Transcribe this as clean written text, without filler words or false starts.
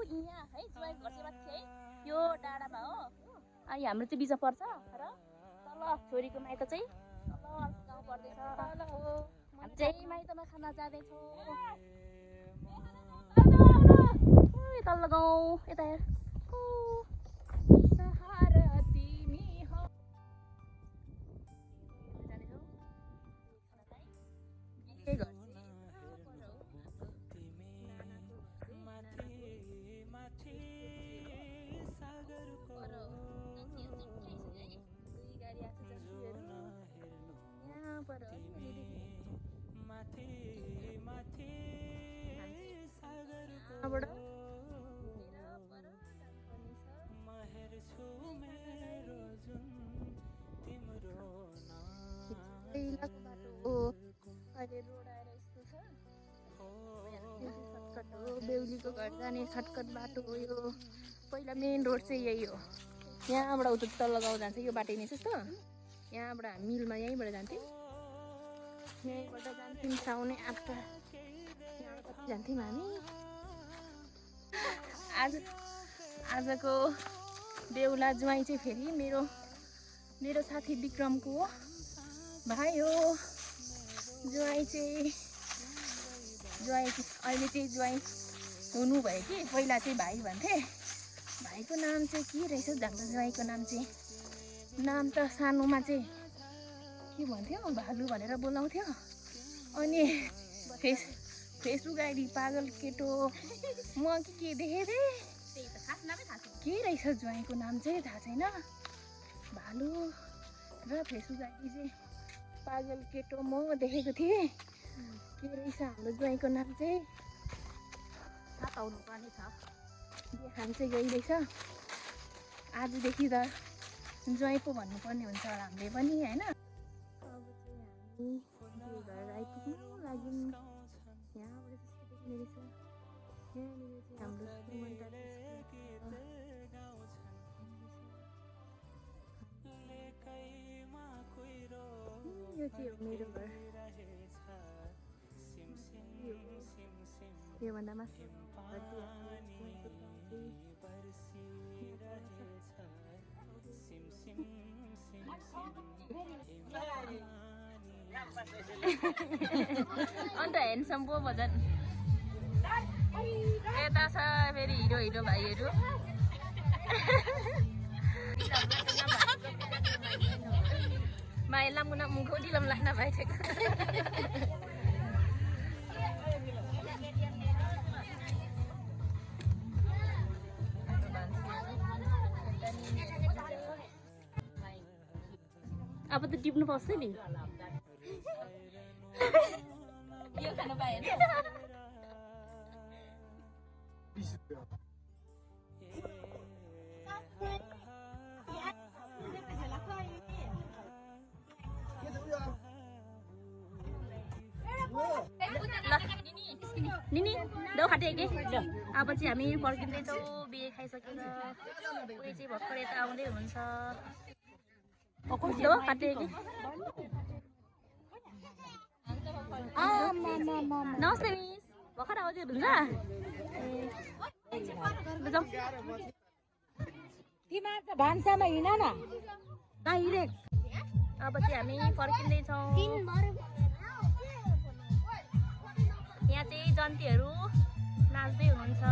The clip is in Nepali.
यहाँ है ज्वाइँको घर चाहिँ माथि है यो डाँडामा हो। अनि हाम्रो चाहिँ बिच पर्छ र तल छोरीको माइत चाहिँ तल अर्को गाउँ पर्दैछ। हामी चाहिँ माइतमा खाना जाँदैछौँ। तल्लो गाउँ यता हेर। बेहुलीको घर जाने सर्टकट बाटो हो यो। पहिला मेन रोड चाहिँ यही हो। यहाँबाट उता तल गाउँ जान्छ यो बाटो नै जस्तो। यहाँबाट हामी मिलमा यहीँबाट जान्थ्यौँ। यहीँबाट जान्थ्यौँ साउने आँपटा। यहाँबाट कति जान्थ्यौँ हामी। आजको बेहुला ज्वाइँ चाहिँ फेरि मेरो साथी विक्रमको हो भाइ हो। ज्वाइँ चाहिँ अहिले चाहिँ ज्वाइँ हुनुभयो कि पहिला चाहिँ भाइ भन्थे। भाइको नाम चाहिँ के रहेछ जान्छ ज्वाइँको नाम चाहिँ नाम त सानोमा चाहिँ के भन्थ्यो भालु भनेर बोलाउँथ्यो। अनि फेसबुक आइडी पागल केटो म के देखेको थिएँ के रहेछ ज्वाइँको नाम चाहिँ थाहा छैन। भालु र फेसबुक आइडी चाहिँ पागल केटो म देखेको थिएँ। के रहेछ हाम्रो ज्वाइँको नाम चाहिँ थाहा पाउनु पर्ने छ। देखान चाहिँ गई रहेछ। आजदेखि त ज्वाइँ पो भन्नुपर्ने हुन्छ हामीले पनि होइन। अब चाहिँ हामी घर आइपुग्नु लाग्यौँ। यहाँबाट जस्तो देख्ने रहेछ। यहाँनिर चाहिँ हाम्रो यो चाहिँ हो मेरो घर। योभन्दा माथि अन्त ह्यान्डसम पो भजन यता छ फेरि हिरो भाइहरू। Mày Lâm năm có đi làm lại là vậy thôi. Apa tuh tiupnya pasti nih? Iya karena bayar. निनी दौ खाटे के अब चाहिँ हामी फर्किँदैछौँ। बिहे खाइसकेर उयो चाहिँ भर्खर यता आउँदै हुनुहुन्छ। दौ खाटे के नमस्ते मिस भर्खर आउँदै हुनुहुन्छ। जाउँ तिमीहरू त भान्सामा हिँड न डाइरेक्ट। अब चाहिँ हामी फर्किँदैछौँ। यहाँ चाहिँ जन्तीहरू नाच्दै हुनुहुन्छ।